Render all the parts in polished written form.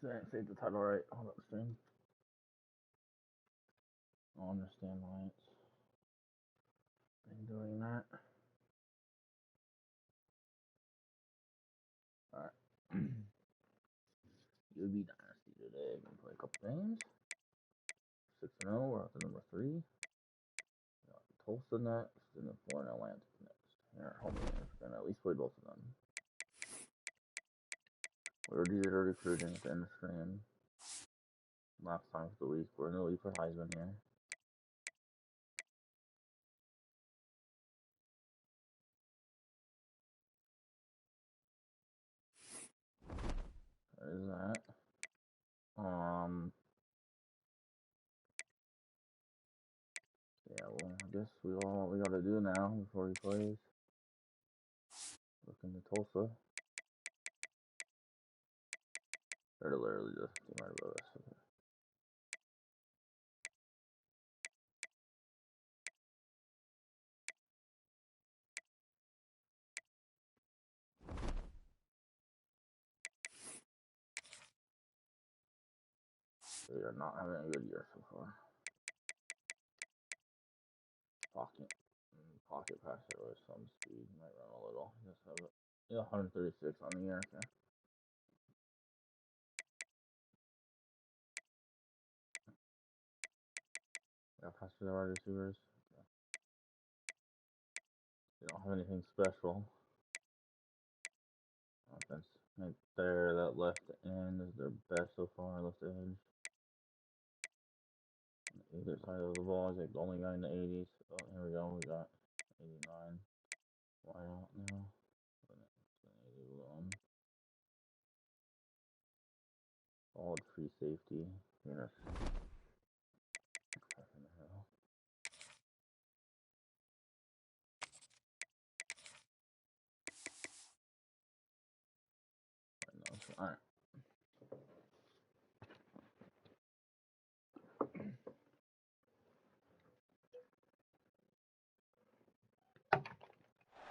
say the title right. Hold up, stream. I'll understand why it's been doing that. Alright. UAB Dynasty today. We're gonna play a couple games. 6-0, we're up to number 3. We got Tulsa next, and then 4 in Atlanta next. Here, home games. We're gonna at least play both of them. We already did our recruiting at the end of the stream. Last time for the week. We're in the league for Heisman here. There is that. Yeah, well, I guess what we gotta do now before he plays. Look into Tulsa. They're literally just right above us. Okay. They are not having a good year so far. Pocket passer with some speed. Might run a little. Just have it. Yeah, 136 on the year. Okay. Got past the wide receivers. Okay. They don't have anything special. Offense right there. That left end is their best so far. Left edge. On either side of the ball is like the only guy in the 80s. Oh, here we go. We got 89. Why out now? 81. Solid free safety. Yes. Alright.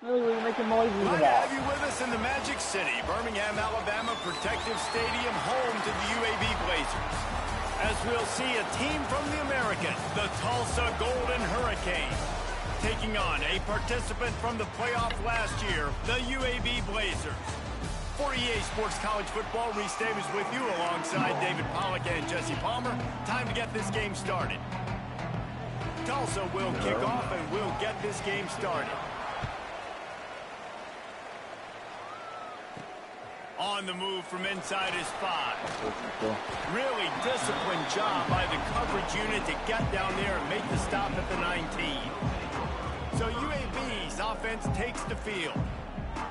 Really making noises. Glad to have you with us in the Magic City, Birmingham, Alabama, Protective Stadium, home to the UAB Blazers. As we'll see, a team from the American, the Tulsa Golden Hurricanes, taking on a participant from the playoff last year, the UAB Blazers. For EA Sports College Football, Reese Davis with you alongside David Pollack and Jesse Palmer. Time to get this game started. Tulsa will kick off and we'll get this game started. On the move from inside his 5. Really disciplined job by the coverage unit to get down there and make the stop at the 19. So UAB's offense takes the field.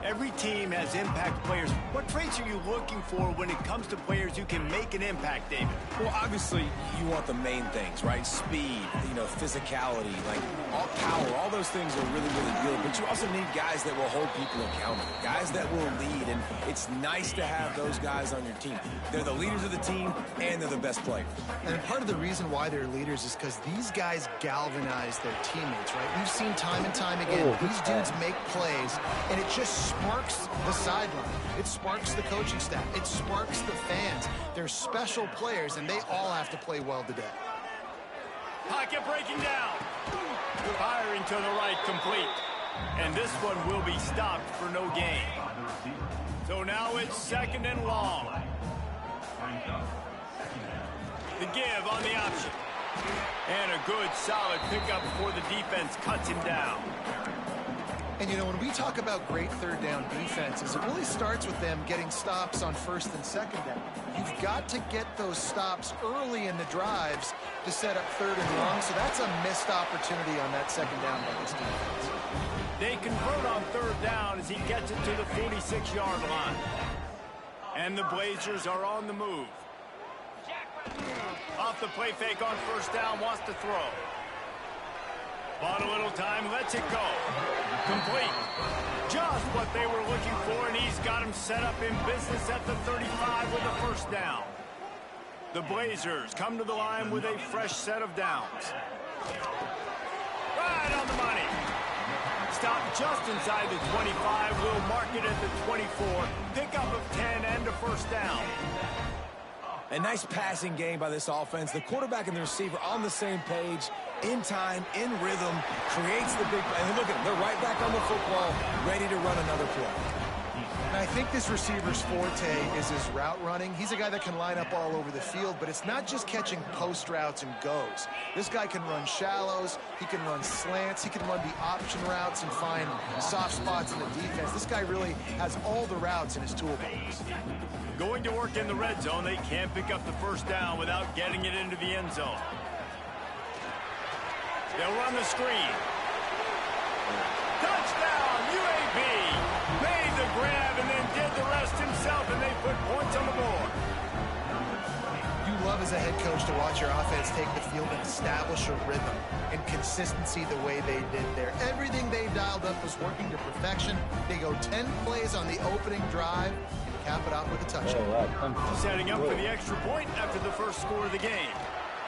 Every team has impact players. What traits are you looking for when it comes to players who can make an impact, David? Well, obviously, you want the main things, right? Speed, physicality, like all power, all those things are really, really good. But you also need guys that will hold people accountable, guys that will lead. And it's nice to have those guys on your team. They're the leaders of the team, and they're the best players. And part of the reason why they're leaders is because these guys galvanize their teammates, right? We've seen time and time again, these dudes make plays, and it just sparks the sideline. It sparks the coaching staff. It sparks the fans. They're special players, and they all have to play well today. Pocket breaking down. Firing to the right, complete. And this one will be stopped for no gain. So now it's 2nd and long. The give on the option. And a good, solid pickup before the defense cuts him down. And, when we talk about great third down defenses, it really starts with them getting stops on 1st and 2nd down. You've got to get those stops early in the drives to set up 3rd and long, so that's a missed opportunity on that 2nd down by this defense. They convert on 3rd down as he gets it to the 46-yard line. And the Blazers are on the move. Off the play fake on 1st down, wants to throw. Bought a little time, lets it go. Complete. Just what they were looking for, and he's got him set up in business at the 35 with a 1st down. The Blazers come to the line with a fresh set of downs. Right on the money. Stop just inside the 25. We'll mark it at the 24. Pickup of 10 and a 1st down. A nice passing game by this offense. The quarterback and the receiver on the same page, in time, in rhythm, creates the big play. And look at them. They're right back on the football, ready to run another play. And I think this receiver's forte is his route running. He's a guy that can line up all over the field, but it's not just catching post routes and goes. This guy can run shallows, he can run slants, he can run the option routes and find soft spots in the defense. This guy really has all the routes in his toolbox. Going to work in the red zone, they can't pick up the first down without getting it into the end zone. They'll run the screen. Touchdown, UAB! Made the grab and then did the rest himself, and they put points on the board. You love as a head coach to watch your offense take the field and establish a rhythm and consistency the way they did there. Everything they dialed up was working to perfection. They go 10 plays on the opening drive and cap it off with a touchdown. Setting up for the extra point after the first score of the game.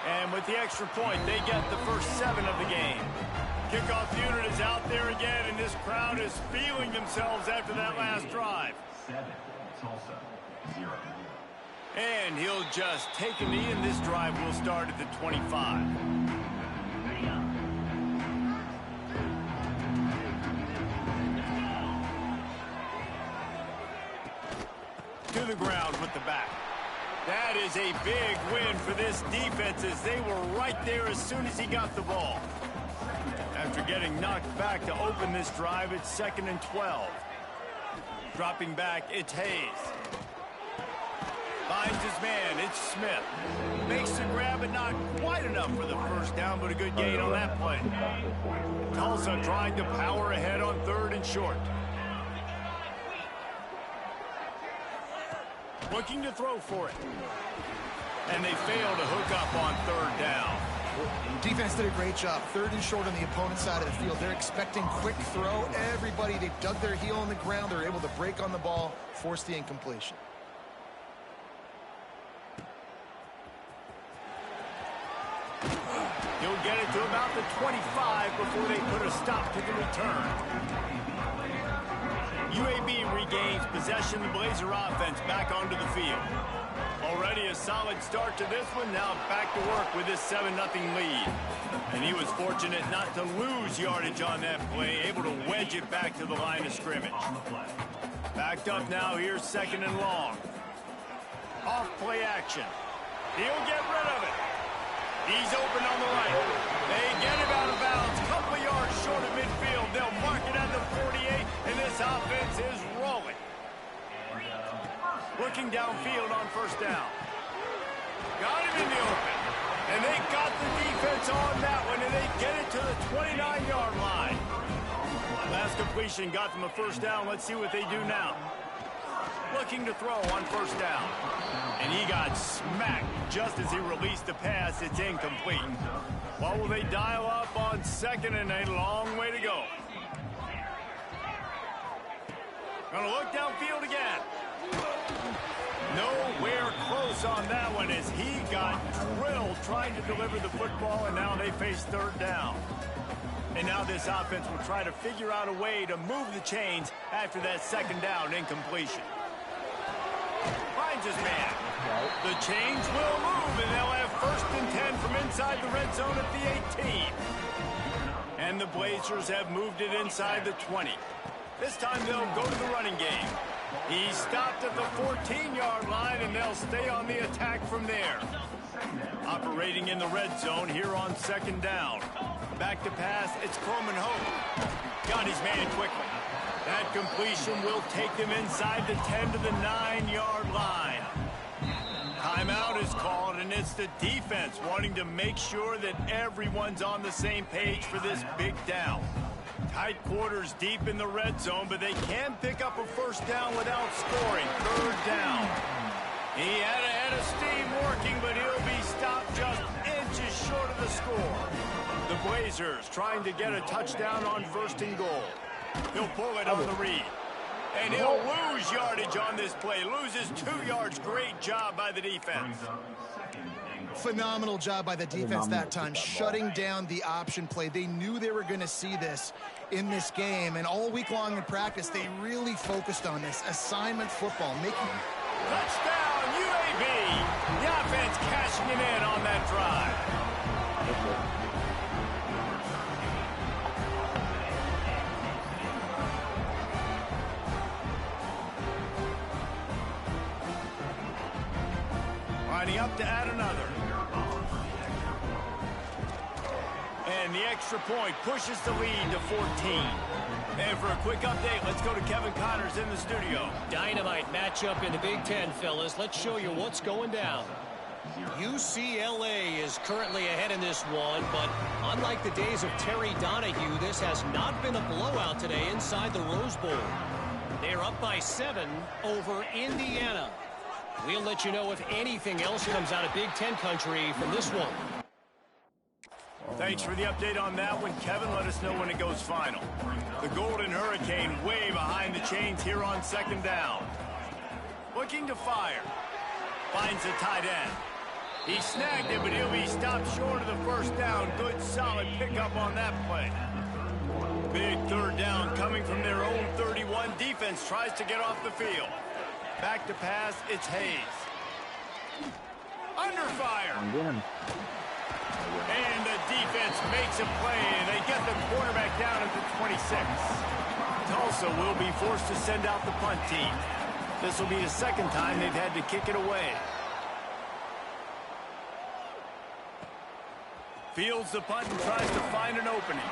And with the extra point, they get the first 7 of the game. Kickoff unit is out there again, and this crowd is feeling themselves after that last drive. 7, Tulsa, 0. And he'll just take a knee, and this drive will start at the 25. To the ground with the back. That is a big win for this defense as they were right there as soon as he got the ball. After getting knocked back to open this drive, it's 2nd and 12. Dropping back, it's Hayes. Finds his man, it's Smith. Makes the grab, but not quite enough for the first down, but a good gain on that play. Tulsa trying to power ahead on 3rd and short. Looking to throw for it. And they fail to hook up on 3rd down. Defense did a great job. 3rd and short on the opponent's side of the field. They're expecting quick throw. Everybody, they dug their heel on the ground. They're able to break on the ball, force the incompletion. He'll get it to about the 25 before they put a stop to the return. UAB regains possession of the Blazer offense back onto the field. Already a solid start to this one. Now back to work with this 7-0 lead. And he was fortunate not to lose yardage on that play, able to wedge it back to the line of scrimmage. Backed up now, here's 2nd and long. Off play action. He'll get rid of it. He's open on the right. They get him out of bounds. Couple of yards short of midfield. They'll mark it at the 48, and this offense is rolling. Looking downfield on 1st down. Got him in the open. And they got the defense on that one, and they get it to the 29-yard line. Last completion got them a 1st down. Let's see what they do now. Looking to throw on 1st down. And he got smacked just as he released the pass. It's incomplete. What will they dial up on 2nd and a long way to go? Gonna look downfield again. Nowhere close on that one as he got drilled trying to deliver the football, and now they face 3rd down. And now this offense will try to figure out a way to move the chains after that 2nd down incompletion. Finds his man. The chains will move, and they'll have 1st and 10 from inside the red zone at the 18. And the Blazers have moved it inside the 20. This time they'll go to the running game. He stopped at the 14-yard line, and they'll stay on the attack from there. Operating in the red zone here on 2nd down. Back to pass, it's Coleman Hope. Got his man quickly. That completion will take them inside the 10 to the 9-yard line. Timeout is called, and it's the defense wanting to make sure that everyone's on the same page for this big down. Tight quarters deep in the red zone, but they can pick up a 1st down without scoring. 3rd down. He had a head of steam working, but he'll be stopped just inches short of the score. The Blazers trying to get a touchdown on 1st and goal. He'll pull it on the read. And he'll lose yardage on this play. Loses 2 yards. Great job by the defense. Phenomenal job by the defense that time, shutting down the option play. They knew they were going to see this in this game, and all week long in practice, they really focused on this assignment football, Touchdown, UAB. The offense cashing it in on that drive. Lining up to add another. And the extra point pushes the lead to 14. And for a quick update, let's go to Kevin Connors in the studio. Dynamite matchup in the Big Ten, fellas. Let's show you what's going down. UCLA is currently ahead in this one, but unlike the days of Terry Donahue, this has not been a blowout today inside the Rose Bowl. They're up by 7 over Indiana. We'll let you know if anything else comes out of Big Ten country from this one. Thanks for the update on that one, Kevin. Let us know when it goes final. The Golden Hurricane way behind the chains here on second down. Looking to fire. Finds the tight end. He snagged it, but he'll be stopped short of the first down. Good, solid pickup on that play. Big third down coming from their own 31. Defense tries to get off the field. Back to pass, it's Hayes. Under fire. And the defense makes a play, and they get the quarterback down at the 26. Tulsa will be forced to send out the punt team. This will be the second time they've had to kick it away. Fields the punt and tries to find an opening.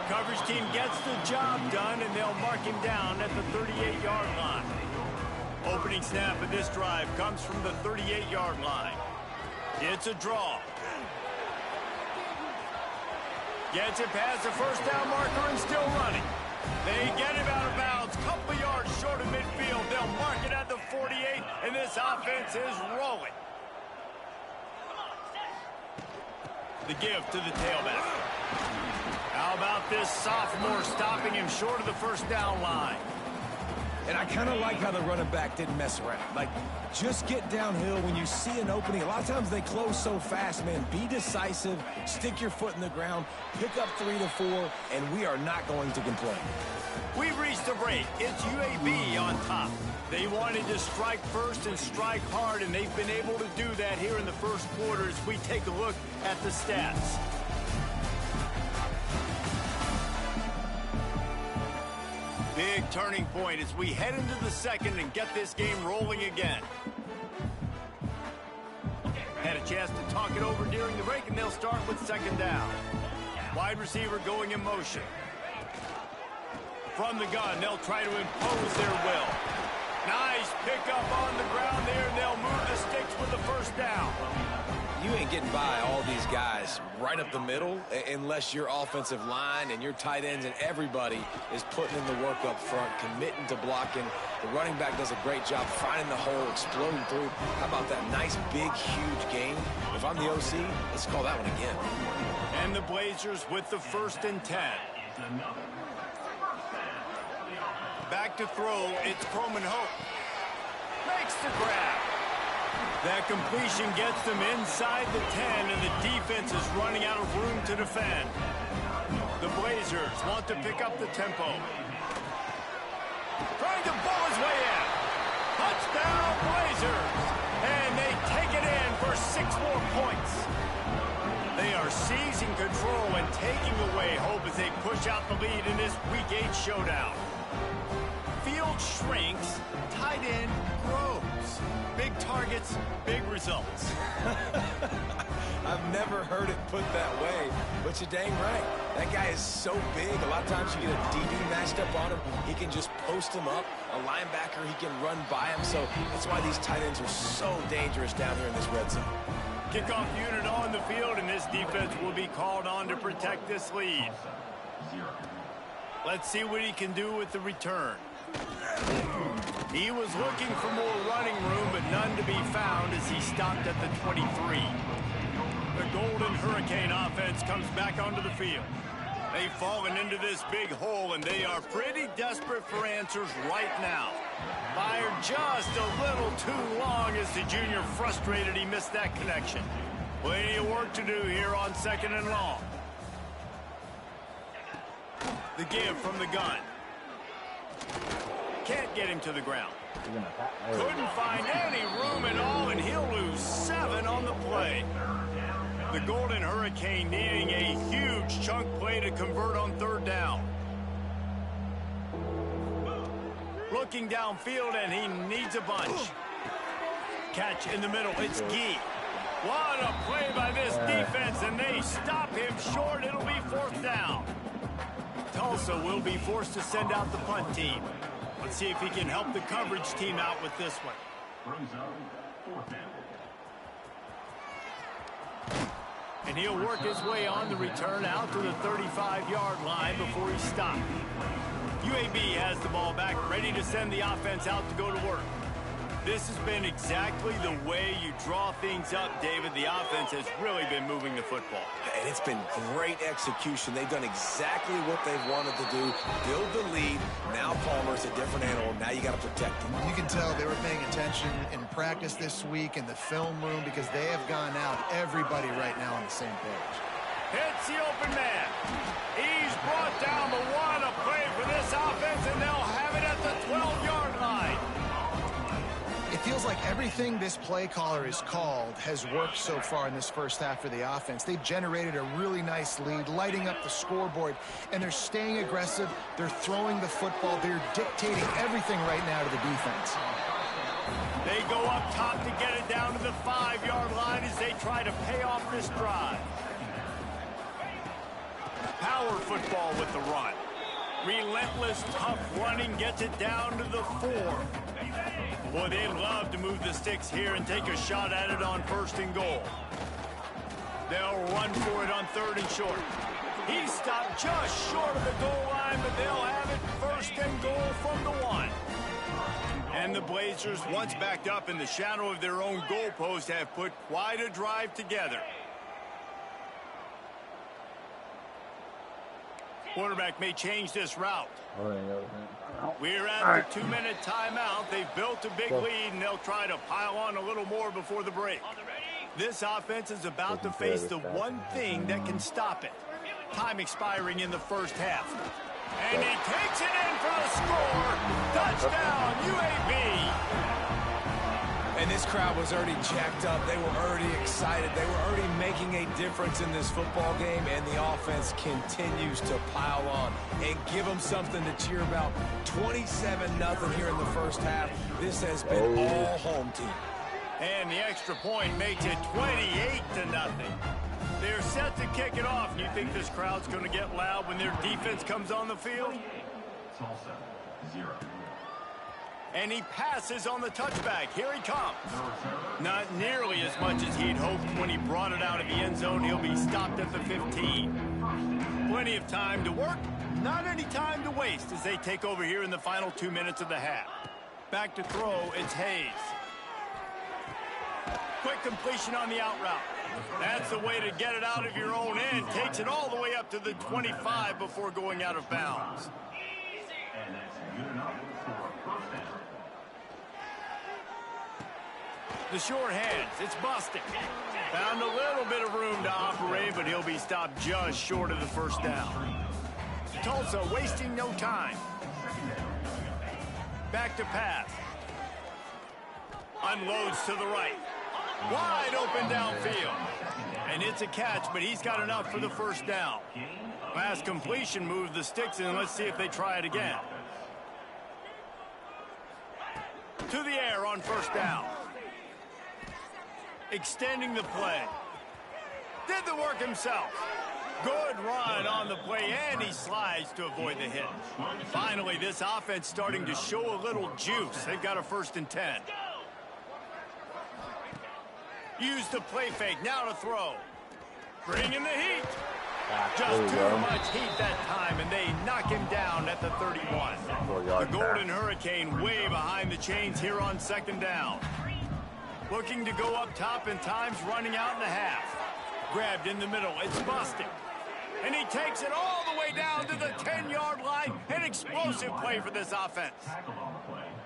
Coverage team gets the job done, and they'll mark him down at the 38-yard line. Opening snap of this drive comes from the 38-yard line. It's a draw. Gets it past the first down marker and still running. They get him out of bounds, couple of yards short of midfield. They'll mark it at the 48, and this offense is rolling. The give to the tailback. How about this sophomore stopping him short of the first down line? And I kind of like how the running back didn't mess around. Like, just get downhill when you see an opening. A lot of times they close so fast, man. Be decisive, stick your foot in the ground, pick up 3 to 4, and we are not going to complain. We've reached the break. It's UAB on top. They wanted to strike first and strike hard, and they've been able to do that here in the first quarter as we take a look at the stats. Big turning point as we head into the second and get this game rolling again. Had a chance to talk it over during the break, and they'll start with second down. Wide receiver going in motion. From the gun, they'll try to impose their will. Nice pickup on the ground there, and they'll move the sticks with the first down. You ain't getting by all these guys right up the middle unless your offensive line and your tight ends and everybody is putting in the work up front, committing to blocking. The running back does a great job finding the hole, exploding through. How about that nice, big, huge gain? If I'm the OC, let's call that one again. And the Blazers with the 1st and 10. Back to throw, it's Coleman Hope. Makes the grab. That completion gets them inside the 10, and the defense is running out of room to defend. The Blazers want to pick up the tempo. Trying to bowl his way in. Touchdown, Blazers! And they take it in for 6 more points. They are seizing control and taking away hope as they push out the lead in this Week 8 showdown. Field shrinks, tight end grows. Big targets, big results. I've never heard it put that way, but you're dang right. That guy is so big. A lot of times you get a DB matched up on him. He can just post him up. A linebacker, he can run by him. So that's why these tight ends are so dangerous down here in this red zone. Kickoff unit on the field, and this defense will be called on to protect this lead. Let's see what he can do with the return. He was looking for more running room, but none to be found as he stopped at the 23. The Golden Hurricane offense comes back onto the field. They've fallen into this big hole, and they are pretty desperate for answers right now. Fired just a little too long as the junior frustrated he missed that connection. Plenty of work to do here on 2nd and long. The give from the gun. can't get him to the ground. Couldn't find any room at all, and he'll lose 7 on the play. The Golden Hurricane needing a huge chunk play to convert on 3rd down. Looking downfield, and he needs a bunch. Catch in the middle. It's Gee. What a play by this defense, and they stop him short. It'll be 4th down. Tulsa will be forced to send out the punt team. Let's see if he can help the coverage team out with this one. And he'll work his way on the return out to the 35-yard line before he's stopped. UAB has the ball back, ready to send the offense out to go to work. This has been exactly the way you draw things up, David. The offense has really been moving the football. And it's been great execution. They've done exactly what they've wanted to do. Build the lead. Now Palmer's a different animal. Now you got to protect him. You can tell they were paying attention in practice this week in the film room because they have gone out, everybody right now on the same page. Hits the open man. He's brought down, but what a play for this offense, and they'll have it at the 12-yard line. It feels like everything this play caller has called has worked so far in this first half for the offense. They've generated a really nice lead, lighting up the scoreboard, and they're staying aggressive. They're throwing the football. They're dictating everything right now to the defense. They go up top to get it down to the 5-yard line as they try to pay off this drive. Power football with the run. Relentless, tough running gets it down to the 4. Boy, they'd love to move the sticks here and take a shot at it on 1st and goal. They'll run for it on 3rd and short. He stopped just short of the goal line, but they'll have it 1st and goal from the 1. And the Blazers, once backed up in the shadow of their own goalpost, have put quite a drive together. Quarterback may change this route. We're at the 2-minute timeout. They've built a big lead, and they'll try to pile on a little more before the break. This offense is about to face the one thing that can stop it. Time expiring in the first half. And he takes it in for the score. Touchdown, UAB. And this crowd was already jacked up. They were already excited. They were already making a difference in this football game, and the offense continues to pile on and give them something to cheer about. 27-0 here in the first half. This has been all home team. And the extra point makes it 28-0. They're set to kick it off. You think this crowd's going to get loud when their defense comes on the field? Tulsa, 0. And he passes on the touchback. Here he comes. Not nearly as much as he'd hoped when he brought it out of the end zone. He'll be stopped at the 15. Plenty of time to work. Not any time to waste as they take over here in the final 2 minutes of the half. Back to throw, it's Hayes. Quick completion on the out route. That's the way to get it out of your own end. Takes it all the way up to the 25 before going out of bounds. And that's good enough for 1st down. The short hands, it's busted. Found a little bit of room to operate, but he'll be stopped just short of the 1st down. Tulsa wasting no time. Back to pass. Unloads to the right. Wide open downfield. And it's a catch, but he's got enough for the 1st down. Pass completion moved the sticks in. Let's see if they try it again. To the air on 1st down. Extending the play. Did the work himself. Good run on the play, and he slides to avoid the hit. Finally, this offense starting to show a little juice. They've got a 1st and 10. Use the play fake, now to throw. Bring in the heat. Just too much heat that time, and they knock him down at the 31. The Golden Hurricane way behind the chains here on 2nd down. Looking to go up top, and time's running out in the half. Grabbed in the middle, it's busted. And he takes it all the way down to the 10-yard line. An explosive play for this offense.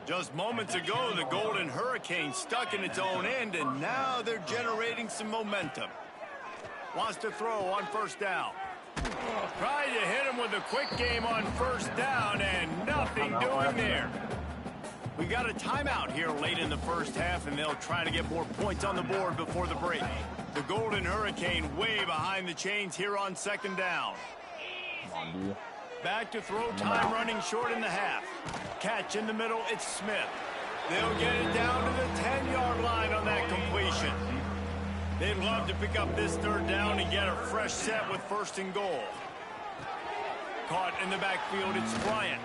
Just moments ago, the Golden Hurricane stuck in its own end, and now they're generating some momentum. Wants to throw on 1st down. Tried to hit him with a quick game on 1st down, and nothing doing there. We got a timeout here late in the first half, and they'll try to get more points on the board before the break. The Golden Hurricane way behind the chains here on second down. Back to throw time, running short in the half. Catch in the middle, it's Smith. They'll get it down to the 10-yard line on that completion. They'd love to pick up this third down and get a fresh set with first and goal. Caught in the backfield, it's Bryant.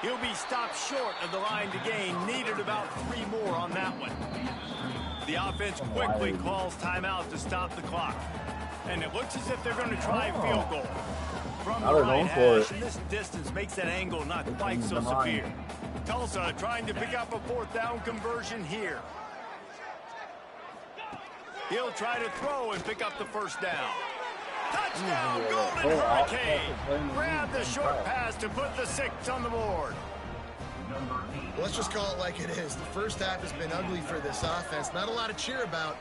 He'll be stopped short of the line to gain. Needed about 3 more on that one. The offense quickly calls timeout to stop the clock. And it looks as if they're going to try a field goal. From the right hash, and this distance makes that angle not quite so severe. Tulsa trying to pick up a 4th down conversion here. He'll try to throw and pick up the first down. Touchdown, Golden Hurricane! Grab the short pass to put the 6 on the board. Let's just call it like it is. The first half has been ugly for this offense. Not a lot to cheer about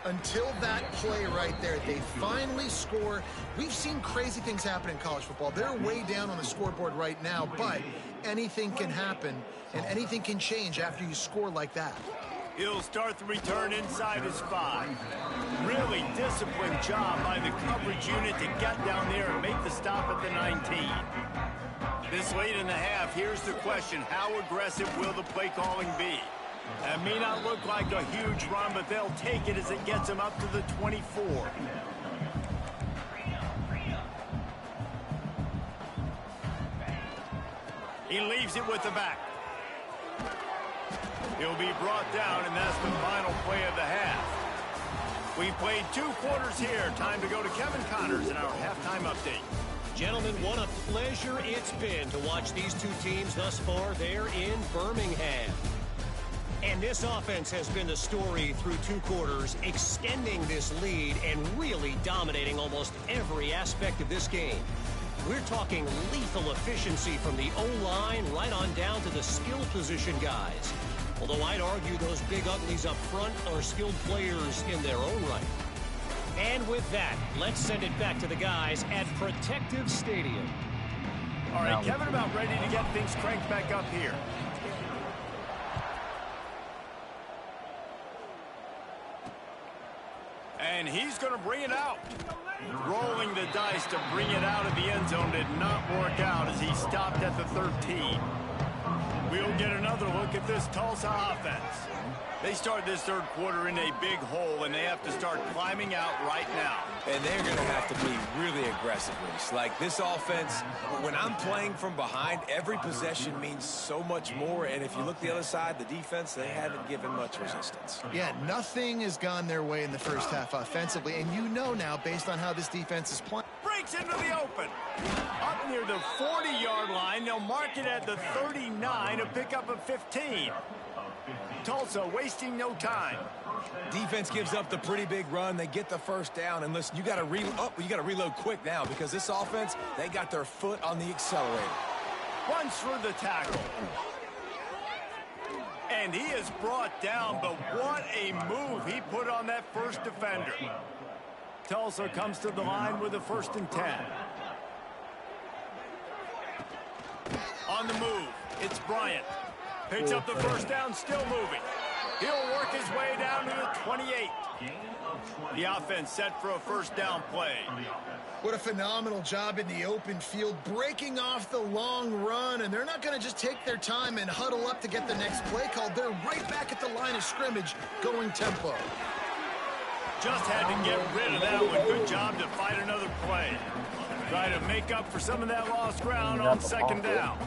until that play right there. They finally score. We've seen crazy things happen in college football. They're way down on the scoreboard right now, but anything can happen, and anything can change after you score like that. He'll start the return inside his 5. Really disciplined job by the coverage unit to get down there and make the stop at the 19. This late in the half, here's the question. How aggressive will the play calling be? That may not look like a huge run, but they'll take it as it gets them up to the 24. He leaves it with the back. He'll be brought down, and that's the final play of the half. We've played 2 quarters here. Time to go to Kevin Connors in our halftime update. Gentlemen, what a pleasure it's been to watch these 2 teams thus far there in Birmingham. And this offense has been the story through 2 quarters, extending this lead and really dominating almost every aspect of this game. We're talking lethal efficiency from the O-line right on down to the skill position guys. Although I'd argue those big uglies up front are skilled players in their own right. And with that, let's send it back to the guys at Protective Stadium. All right, Kevin, about ready to get things cranked back up here. And he's going to bring it out. Rolling the dice to bring it out of the end zone did not work out as he stopped at the 13. We'll get another look at this Tulsa offense. They start this third quarter in a big hole, and they have to start climbing out right now. And they're going to have to be really aggressive, Reese. Like, this offense, when I'm playing from behind, every possession means so much more. And if you look the other side, the defense, they haven't given much resistance. Yeah, nothing has gone their way in the first half offensively. And you know now, based on how this defense is playing. Breaks into the open. Up near the 40-yard line, they'll mark it at the 39, a pickup of 15. Tulsa wasting no time. Defense gives up the pretty big run. They get the first down. And listen, you got to reload quick now because this offense, they got their foot on the accelerator. Runs through the tackle. And he is brought down, but what a move he put on that first defender. Tulsa comes to the line with a 1st and 10. On the move, it's Bryant. Picks up the first down, still moving. He'll work his way down to the 28. The offense set for a first down play. What a phenomenal job in the open field, breaking off the long run, and they're not going to just take their time and huddle up to get the next play called. They're right back at the line of scrimmage, going tempo. Just had to get rid of that one. Good job to fight another play. Try to make up for some of that lost ground on second down.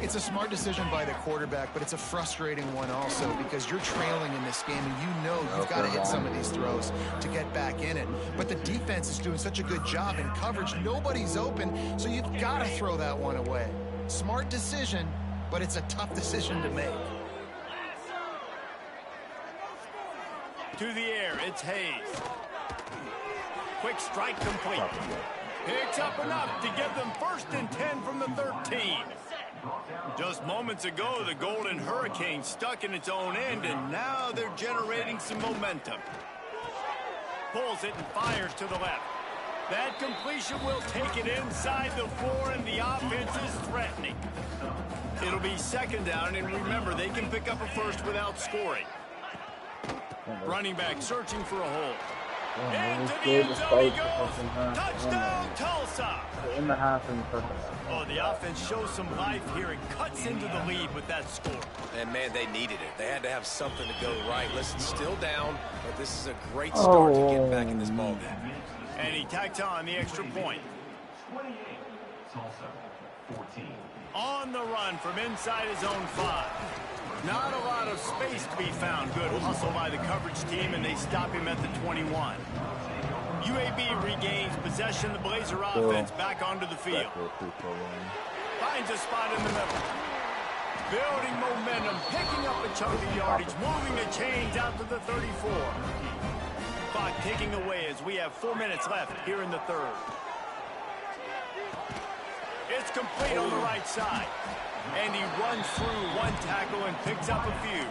It's a smart decision by the quarterback, but it's a frustrating one also because you're trailing in this game and you know you've got to hit some of these throws to get back in it. But the defense is doing such a good job in coverage. Nobody's open, so you've got to throw that one away. Smart decision, but it's a tough decision to make. To the air, it's Hayes. Quick strike complete. Picks up enough to give them 1st and 10 from the 13. Just moments ago, the Golden Hurricane stuck in its own end, and now they're generating some momentum. Pulls it and fires to the left. That completion will take it inside the 4, and the offense is threatening. It'll be second down, and remember, they can pick up a first without scoring. Running back searching for a hole. Into the end zone he goes. Touchdown, Tulsa. In the half and the first half. Oh, the offense shows some life here and cuts into the lead with that score. And, man, they needed it. They had to have something to go right. Listen, still down, but this is a great start to get back in this ballgame. And he tacked on the extra point. 28, Tulsa, 14. On the run from inside his own 5. Not a lot of space to be found. Good hustle by the coverage team, and they stop him at the 21. UAB regains possession. The Blazer offense back onto the field. Finds a spot in the middle. Building momentum, picking up a chunk of yardage, moving the chains out to the 34. Clock ticking away as we have 4 minutes left here in the third. It's complete on the right side. And he runs through one tackle and picks up a few.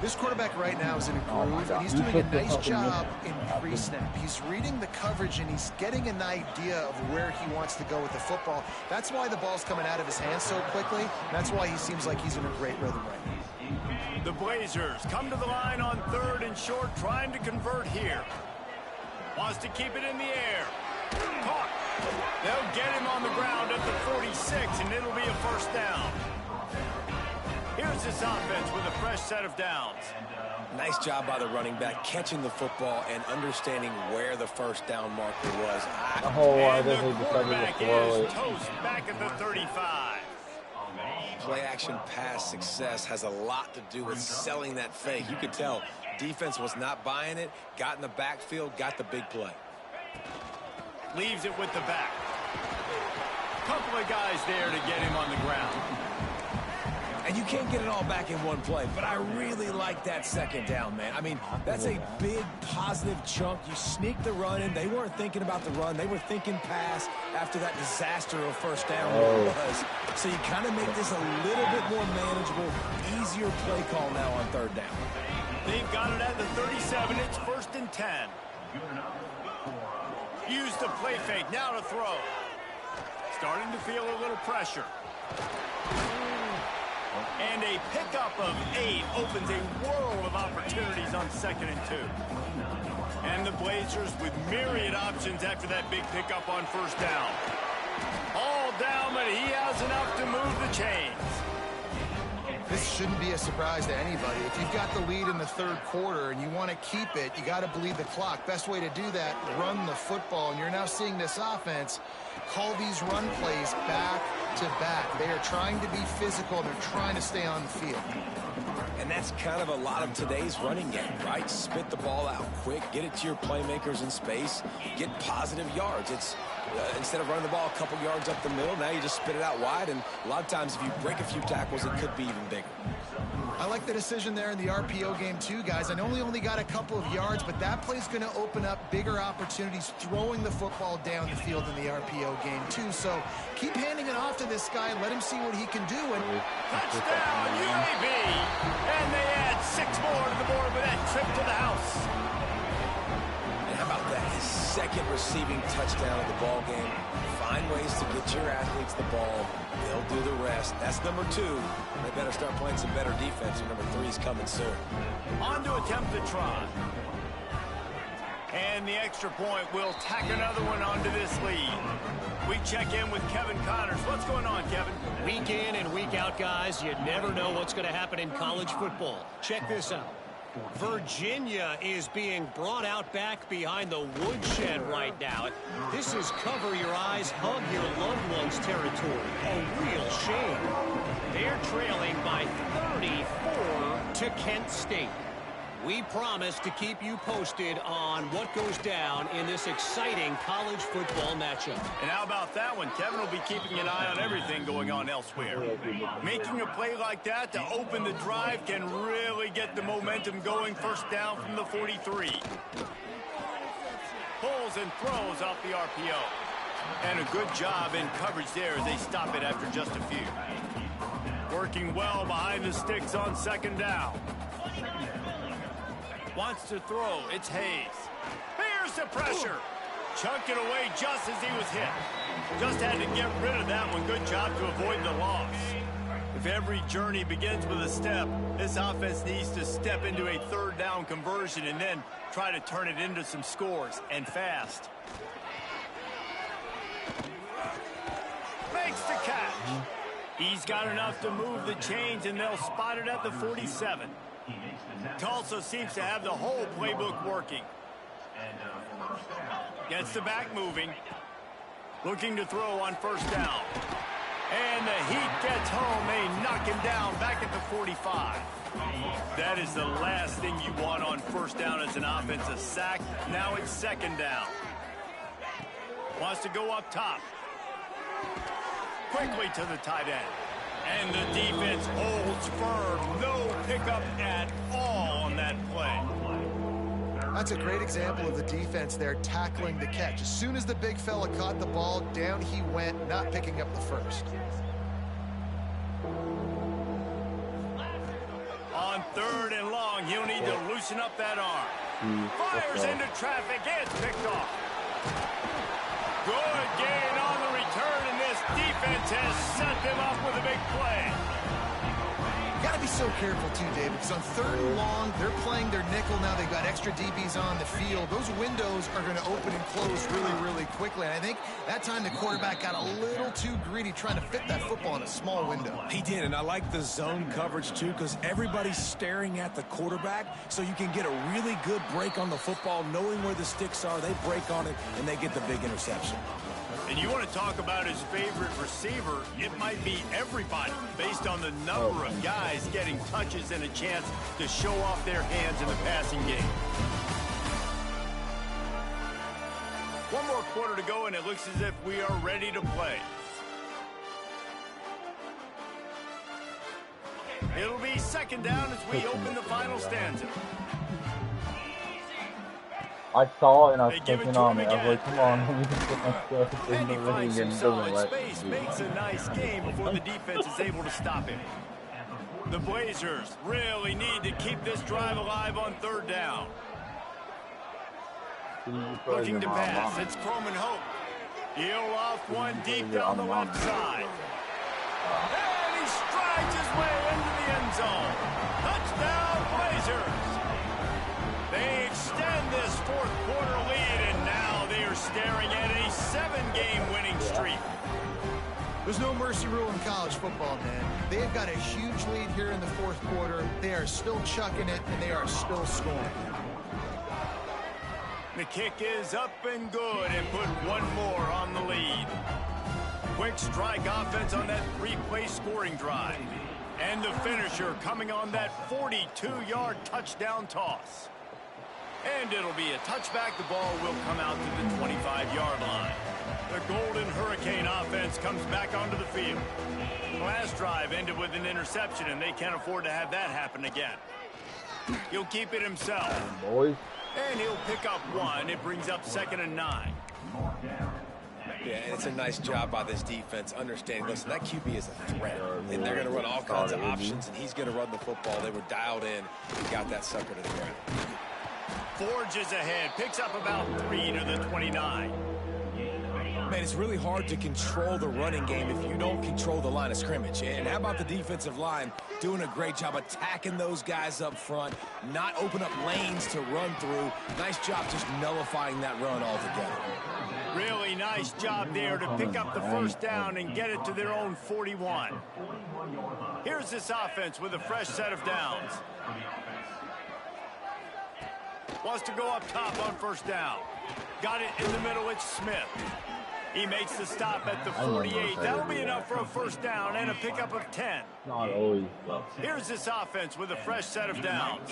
This quarterback right now is in a groove, and he's doing a nice job in pre-snap. He's reading the coverage, and he's getting an idea of where he wants to go with the football. That's why the ball's coming out of his hands so quickly. That's why he seems like he's in a great rhythm right now. The Blazers come to the line on 3rd and short, trying to convert here. Wants to keep it in the air. Caught. They'll get him on the ground at the 46, and it'll be a first down. Here's this offense with a fresh set of downs. Nice job by the running back, catching the football and understanding where the first down marker was. And the quarterback is toast back at the 35. Play-action pass success has a lot to do with selling that fake. You could tell defense was not buying it, got in the backfield, got the big play. Leaves it with the back. Couple of guys there to get him on the ground. And you can't get it all back in one play, but I really like that second down, man. I mean, that's a big positive chunk. You sneak the run in. They weren't thinking about the run. They were thinking pass after that disaster of first down was. So you kind of make this a little bit more manageable, easier play call now on 3rd down. They've got it at the 37. It's 1st and 10. Use the play fake. Now to throw. Starting to feel a little pressure. And a pickup of 8 opens a world of opportunities on 2nd and 2. And the Blazers with myriad options after that big pickup on 1st down. All down, but he has enough to move the chains. This shouldn't be a surprise to anybody. If you've got the lead in the 3rd quarter and you want to keep it, you got to bleed the clock. Best way to do that, run the football. And you're now seeing this offense call these run plays back to back. They are trying to be physical. They're trying to stay on the field. And that's kind of a lot of today's running game, right? Spit the ball out quick, get it to your playmakers in space, get positive yards. It's instead of running the ball a couple yards up the middle, now you just spit it out wide, and a lot of times if you break a few tackles, it could be even bigger. I like the decision there in the RPO game too, guys. I know he only got a couple of yards, but that play's going to open up bigger opportunities throwing the football down the field in the RPO game too. So keep handing it off to this guy and let him see what he can do. And touchdown, UAB! And they add 6 more to the board with that trip to the house. And how about that? His 2nd receiving touchdown of the ball game. Find ways to get your athletes the ball. They'll do the rest. That's number 2. They better start playing some better defense. Number 3 is coming soon. On to attempt the try. And the extra point will tack another one onto this lead. We check in with Kevin Connors. What's going on, Kevin? Week in and week out, guys, you never know what's going to happen in college football. Check this out. Virginia is being brought out back behind the woodshed right now. This is cover your eyes, hug your loved ones territory. A real shame. They're trailing by 34 to Kent State. We promise to keep you posted on what goes down in this exciting college football matchup. And how about that one? Kevin will be keeping an eye on everything going on elsewhere. Making a play like that to open the drive can really get the momentum going. First down from the 43. Pulls and throws off the RPO. And a good job in coverage there as they stop it after just a few. Working well behind the sticks on 2nd down. Wants to throw. It's Hayes. Here's the pressure. Chunked it away just as he was hit. Just had to get rid of that one. Good job to avoid the loss. If every journey begins with a step, this offense needs to step into a third down conversion and then try to turn it into some scores, and fast. Makes the catch. He's got enough to move the chains, and they'll spot it at the 47. Tulsa seems to have the whole playbook working. Gets the back moving. Looking to throw on first down. And the heat gets home. They knock him down back at the 45. That is the last thing you want on first down as an offensive sack. Now it's second down. Wants to go up top. Quickly to the tight end. And the defense holds firm. No pickup at all on that play. That's a great example of the defense there tackling the catch. As soon as the big fella caught the ball, down he went, not picking up the first. On third and long, he'll need to loosen up that arm. Fires into traffic. It's picked off. Good gain on the return, and this defense has set them up with a big play. Got to be so careful, too, David, because on third and long, they're playing their nickel now. They've got extra DBs on the field. Those windows are going to open and close really, really quickly. And I think that time the quarterback got a little too greedy trying to fit that football in a small window. He did, and I like the zone coverage, too, because everybody's staring at the quarterback, so you can get a really good break on the football, knowing where the sticks are. They break on it, and they get the big interception. And you want to talk about his favorite receiver, it might be everybody, based on the number of guys getting touches and a chance to show off their hands in the passing game. One more quarter to go, and it looks as if we are ready to play. It'll be second down as we open the final stanza. I saw it and I was clicking on it. I was like, come on, we can put my stuff in the ring and doesn't let space, makes a nice game before the defense is able to stop him. The Blazers really need to keep this drive alive on third down. Looking to pass, it's Croman Hope. He'll off one deep down the left side. And he strides his way into the end zone. Touchdown, Blazers. They extend this fourth quarter lead, and now they are staring at a 7-game winning streak. There's no mercy rule in college football, man. They've got a huge lead here in the fourth quarter. They are still chucking it, and they are still scoring. The kick is up and good, and put one more on the lead. Quick strike offense on that 3-play scoring drive. And the finisher coming on that 42-yard touchdown toss. And it'll be a touchback. The ball will come out to the 25-yard line. The Golden Hurricane offense comes back onto the field. Last drive ended with an interception, and they can't afford to have that happen again. He'll keep it himself. boys. And he'll pick up one. It brings up 2nd and 9. Yeah, and it's a nice job by this defense understanding, listen, that QB is a threat, and they're going to run all kinds of options, and he's going to run the football. They were dialed in and got that sucker to the ground. Forges ahead, picks up about 3 to the 29. Man, it's really hard to control the running game if you don't control the line of scrimmage. And how about the defensive line doing a great job attacking those guys up front, not open up lanes to run through. Nice job just nullifying that run altogether. Really nice job there to pick up the first down and get it to their own 41. Here's this offense with a fresh set of downs. Wants to go up top on first down. Got it in the middle, it's Smith. He makes the stop at the 48. That'll be enough for a first down and a pickup of 10. Not always. Here's this offense with a fresh set of downs.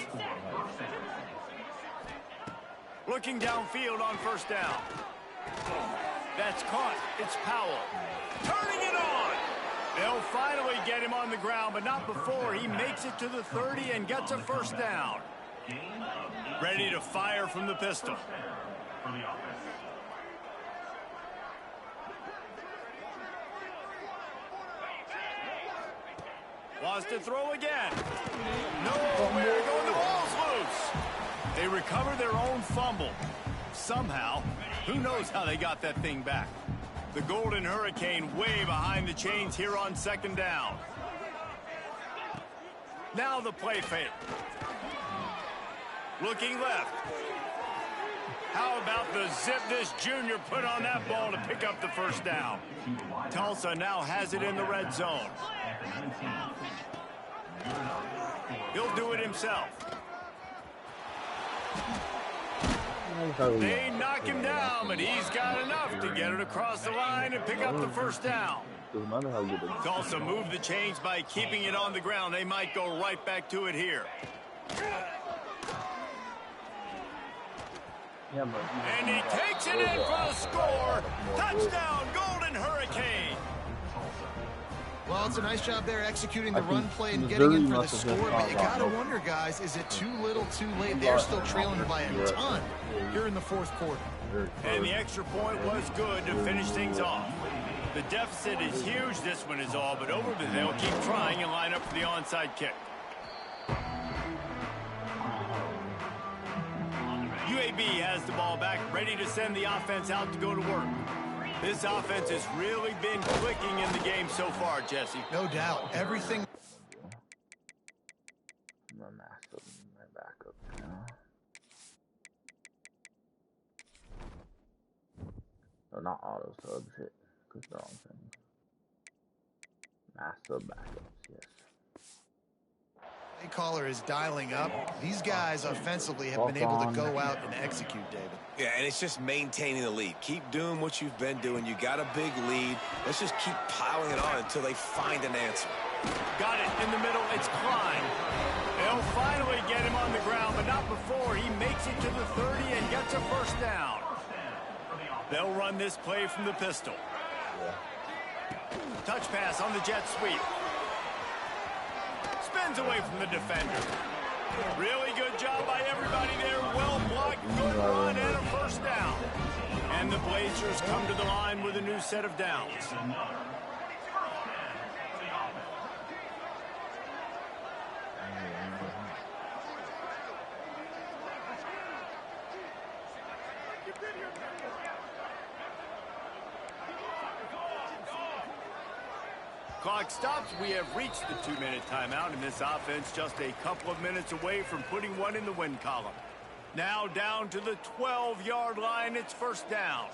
Looking downfield on first down. That's caught. It's Powell. Turning it on. They'll finally get him on the ground, but not before he makes it to the 30 and gets a first down. Ready to fire from the pistol. Wants to throw again. Nowhere to go. The ball's loose. They recover their own fumble. off somehow. Who knows how they got that thing back? The Golden Hurricane way behind the chains here on 2nd down. Now the play fake. Looking left. How about the zip this junior put on that ball to pick up the 1st down? Tulsa now has it in the red zone. He'll do it himself. They knock him down, but he's got enough to get it across the line and pick up the 1st down. Tulsa moved the chains by keeping it on the ground. They might go right back to it here. And he takes it in for the score. Touchdown, Golden Hurricane. Well, it's a nice job there executing the run play and getting in for the score, but you got to wonder, guys, is it too little, too late? They're still trailing by a ton here in the 4th quarter. And the extra point was good to finish things off. The deficit is huge, this one is all, but over, but they'll keep trying and line up for the onside kick. UAB has the ball back, ready to send the offense out to go to work. This offense has really been clicking in the game so far, Jesse. No doubt. Everything. I'm gonna mask up my backup now. No, not auto sub shit. Click the wrong thing. Mask sub backups, yes. The caller is dialing up. These guys offensively have been able to go out and execute, David. Yeah, and it's just maintaining the lead. Keep doing what you've been doing. You got a big lead. Let's just keep piling it on until they find an answer. Got it in the middle. It's Klein. They'll finally get him on the ground, but not before he makes it to the 30 and gets a 1st down. They'll run this play from the pistol. Touch pass on the jet sweep. Spins away from the defender. Really good job by everybody there. Well blocked, good run, and a 1st down. And the Blazers come to the line with a new set of downs. Clock stops. We have reached the 2-minute timeout, and this offense just a couple of minutes away from putting one in the win column. Now down to the 12-yard line. It's 1st down.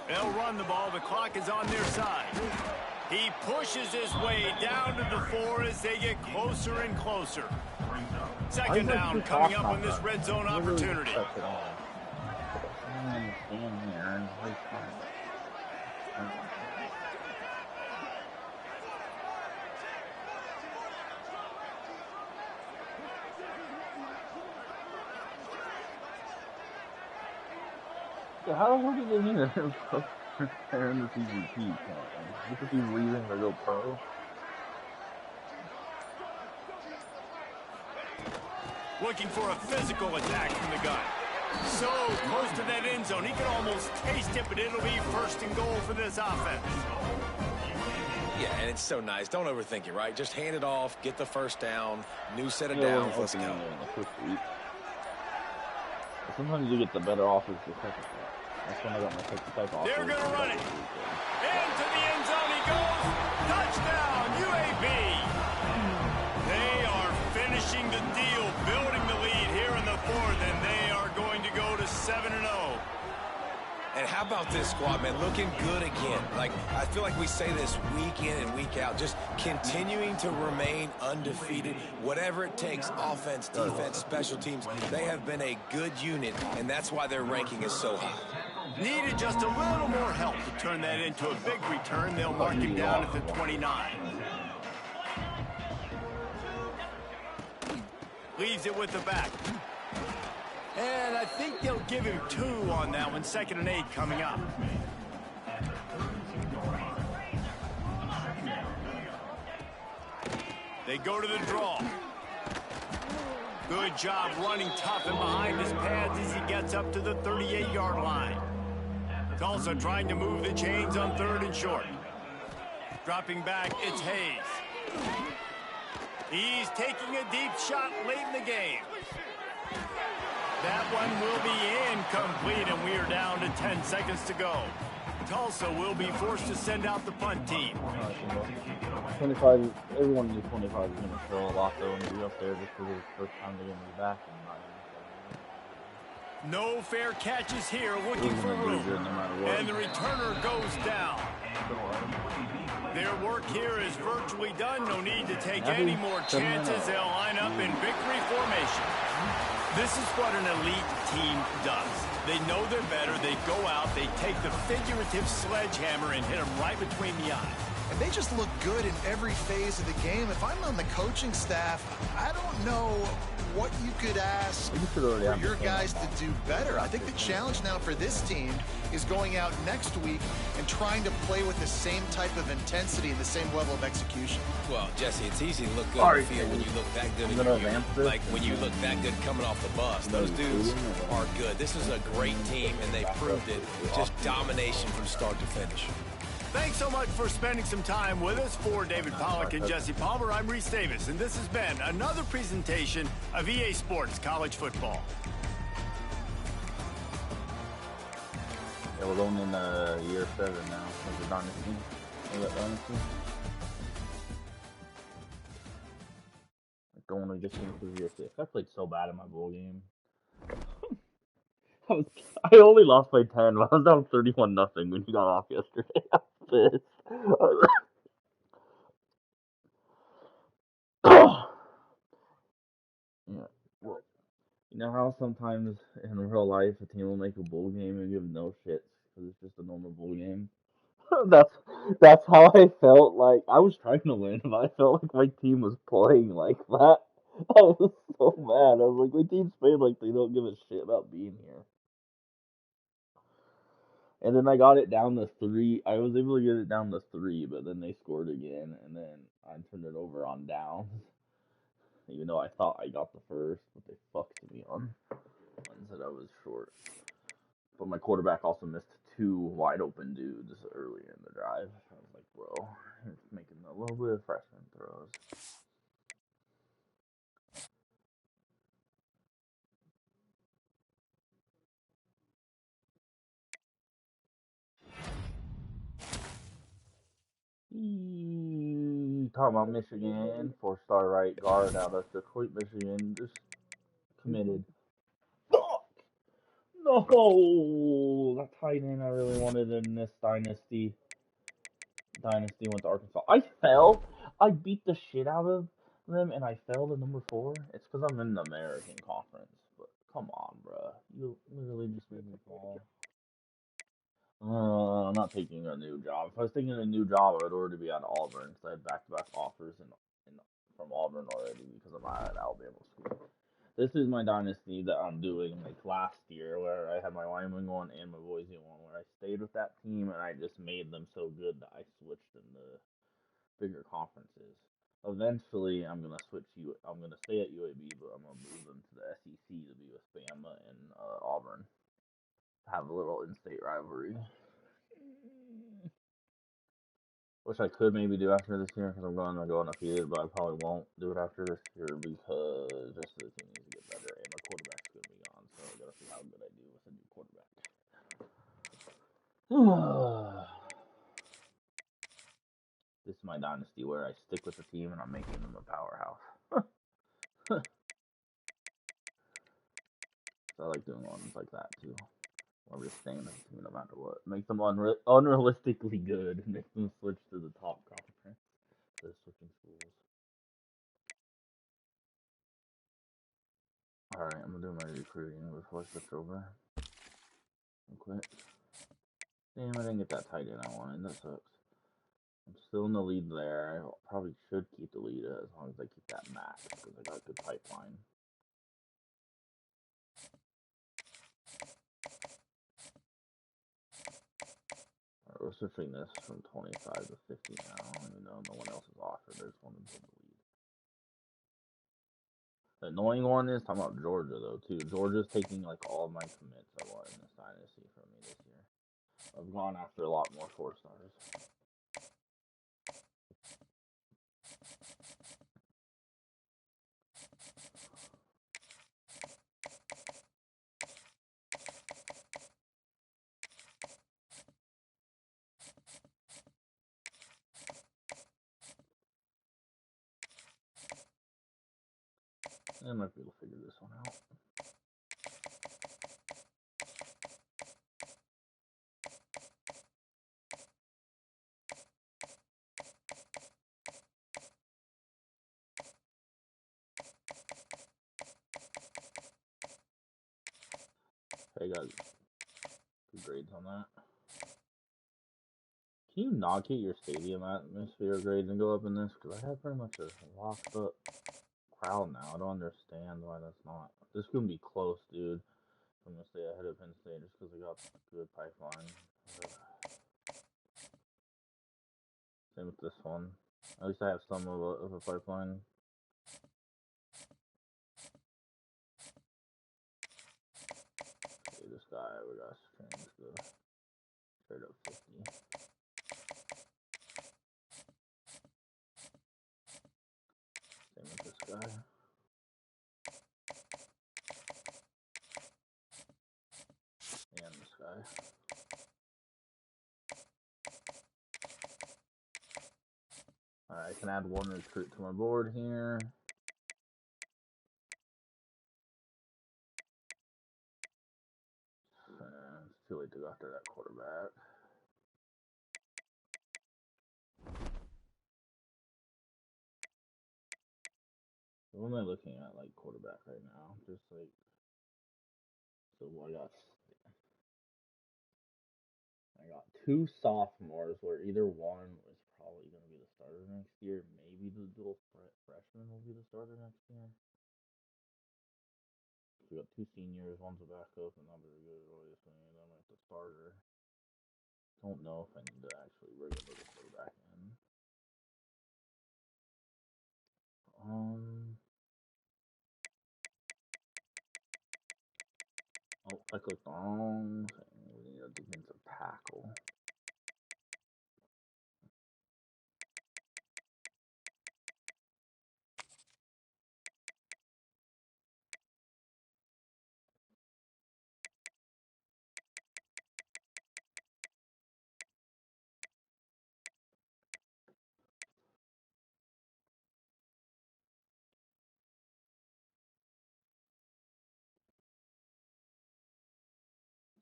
They'll run the ball. The clock is on their side. He pushes his way down to the 4 as they get closer and closer. 2nd down coming up on this red zone opportunity. How the hell did they mean that it was preparing the CGP? Look at he's leaving to go pro. Looking for a physical attack from the gun. So close to that end zone. He can almost taste it, but it'll be 1st and goal for this offense. Yeah, and it's so nice. Don't overthink it, right? Just hand it off, get the 1st down, new set of downs, let's go. Sometimes you get the better offers the 2nd time. That's when I got my 2nd off. They're going to run it. Into the end zone he goes. Touchdown, UAB. They are finishing the deal, building the lead here in the 4th, and they are going to go to 7-0. And how about this squad, man? Looking good again. Like, I feel like we say this week in and week out, just continuing to remain undefeated. Whatever it takes, offense, defense, special teams, they have been a good unit, and that's why their ranking is so high. Needed just a little more help to turn that into a big return. They'll mark him down at the 29. Leaves it with the back. And I think they'll give him 2 on that one. 2nd and 8 coming up. They go to the draw. Good job running tough and behind his pads as he gets up to the 38-yard line. Tulsa trying to move the chains on 3rd and short. Dropping back, it's Hayes. He's taking a deep shot late in the game. That one will be incomplete, and we are down to 10 seconds to go. Tulsa will be forced to send out the punt team. 25, everyone in the 25 is going to throw a lot, though, and be up there just because it's the first time they're going to be back. No fair catches here, looking for room. And the returner goes down. Their work here is virtually done. No need to take any more chances. They'll line up in victory formation. This is what an elite team does. They know they're better. They go out. They take the figurative sledgehammer and hit them right between the eyes. And they just look good in every phase of the game. If I'm on the coaching staff, I don't know what you could ask for your guys to do better. I think the challenge now for this team is going out next week and trying to play with the same type of intensity and the same level of execution. Well, Jesse, it's easy to look good on the field when you look that good in your unit. Like when you look that good coming off the bus. Those dudes are good. This is a great team, and they proved it. Just domination from start to finish. Thanks so much for spending some time with us. For David Pollack and Jesse Palmer, I'm Reese Davis, and this has been another presentation of EA Sports College Football. Yeah, we're going in year 7 now. With the Dynasty. Dynasty. Going to get into year 6. I played so bad in my bowl game. I only lost by 10, but I was down 31-0 when you got off yesterday. I was pissed. Yeah. Well, you know how sometimes in real life a team will make a bowl game and give no shits because it's just a normal bowl game? that's how I felt. Like, I was trying to win, but I felt like my team was playing like that. I was so mad. I was like, my team's playing like they don't give a shit about being here. And then I got it down to 3. I was able to get it down to 3, but then they scored again, and then I turned it over on downs. Even though I thought I got the first, but they fucked me on ones that I was short. But my quarterback also missed 2 wide open dudes early in the drive. I was like, bro, he's making a little bit of freshman throws. Talking about Michigan, 4-star right guard out of Detroit, Michigan, just committed. Fuck! No! That tight end I really wanted in this dynasty. Dynasty went to Arkansas. I fell. I beat the shit out of them, and I fell to number 4. It's because I'm in the American Conference. But come on, bruh. You literally just made me fall. I'm not taking a new job. If I was taking a new job, I would already be at Auburn because I had back-to-back offers from Auburn already because I'm at Alabama school. This is my dynasty that I'm doing like last year, where I had my Wyoming one and my Boise one, where I stayed with that team and I just made them so good that I switched them to bigger conferences. Eventually, I'm gonna stay at UAB, but I'm gonna move them to the SEC to be with Bama and Auburn. Have a little in-state rivalry. Which I could maybe do after this year because I'm going to go undefeated, but I probably won't do it after this year because just the team needs to get better and my quarterback's going to be gone, so I got to see how good I do with a new quarterback. This is my dynasty where I stick with the team and I'm making them a powerhouse. So I like doing ones like that too. Or just staying with the team no matter what. Make them unrealistically good and make them switch to the top conference. To switching schools. Alright, I'm gonna do my recruiting before I switch over. Real quick. Damn, I didn't get that tight end I wanted. That sucks. I'm still in the lead there. I probably should keep the lead as long as I keep that max because I got a good pipeline. Alright, we're switching this from 25 to 50 now. Even though no one else is offered, I just wanted to take the lead. The annoying one is talking about Georgia though too. Georgia's taking like all of my commits I want in this dynasty from me this year. I've gone after a lot more 4-stars. I might be able to figure this one out. Okay, got good grades on that. Can you not get your stadium atmosphere grades and go up in this? Because I have pretty much a locked up crowd now. I don't understand why that's not. This is going to be close, dude. I'm going to stay ahead of Penn State just because they got good pipeline. Same with this one. At least I have some of a pipeline. Okay, this guy, we got to change the straight up 50. Same with this guy. And this guy. Alright, I can add one recruit to my board here. It's too late to go after that quarterback. What am I looking at, like, quarterback right now? Just, like, so I got two sophomores where either one is probably going to be the starter next year. Maybe the dual freshman will be the starter next year. We got two seniors, one's a backup, and not very good, obviously, and I'm at the starter. Don't know if I need to actually bring another quarterback in. Oh, I clicked the wrong thing. We need a defensive tackle.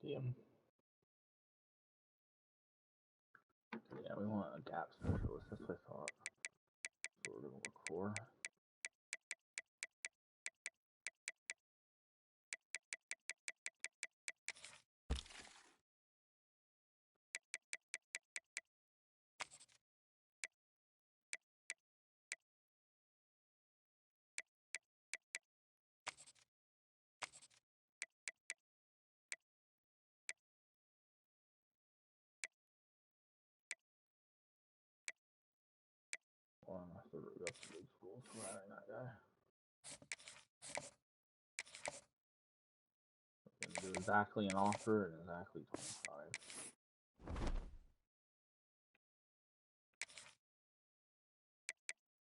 Damn. Yeah, we want a gap specialist. That's what I thought. That's what we're going to look for. Well, that's the big school for hiring that guy. We're going to do exactly an offer and exactly 25.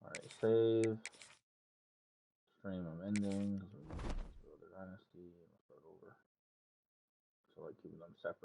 Alright, save. Stream amending. Because we're going to UAB Dynasty and we'll start over. So, like, keeping them separate.